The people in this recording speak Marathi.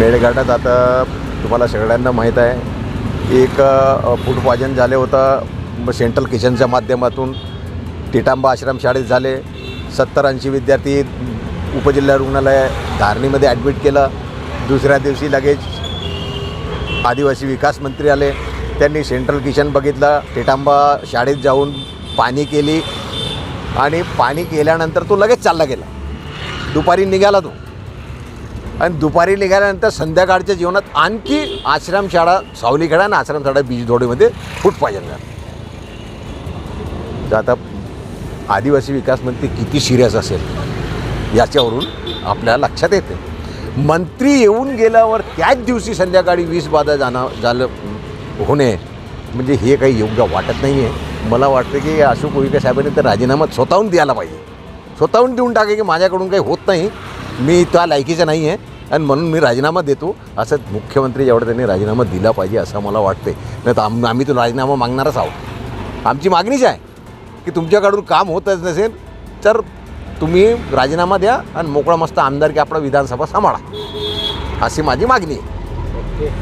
मेळघाटात आता तुम्हाला सगळ्यांना माहीत आहे एक फूड पॉयझन झाले होतं सेंट्रल किचनच्या माध्यमातून टिटांबा आश्रम शाळेत झाले. 70-80 विद्यार्थी उपजिल्हा रुग्णालय धारणीमध्ये ॲडमिट केलं. दुसऱ्या दिवशी लगेच आदिवासी विकास मंत्री आले. त्यांनी सेंट्रल किचन बघितलं. टिटांबा शाळेत जाऊन पाणी केली आणि पाणी केल्यानंतर तो लगेच चालला गेला. दुपारी निघाला तो आणि दुपारी निघाल्यानंतर संध्याकाळच्या जीवनात आणखी आश्रमशाळा सावलीखेडा आणि आश्रमशाळा बीजदोडीमध्ये फूड पॉयझन झालं. तर आता आदिवासी विकास मंत्री किती सिरियस असेल याच्यावरून आपल्याला लक्षात येते. मंत्री येऊन गेल्यावर त्याच दिवशी संध्याकाळी 20 बाधा झालं होणे म्हणजे हे काही योग्य वाटत नाही आहे. मला वाटतं की अशोक उईके साहेबांनी तर राजीनामा स्वतःहून द्यायला पाहिजे. स्वतःहून देऊन टाके की माझ्याकडून काही होत नाही, मी त्या लायकीचं नाही आहे आणि म्हणून मी राजीनामा देतो असं मुख्यमंत्री एवढं त्यांनी राजीनामा दिला पाहिजे असं मला वाटते. नाही तर आम्ही तो राजीनामा मागणारच आहोत. आमची मागणीच आहे की तुमच्याकडून काम होतच नसेल तर तुम्ही राजीनामा द्या आणि मोकळा मस्त आमदार की आपला विधानसभा सांभाळा अशी माझी मागणी आहे.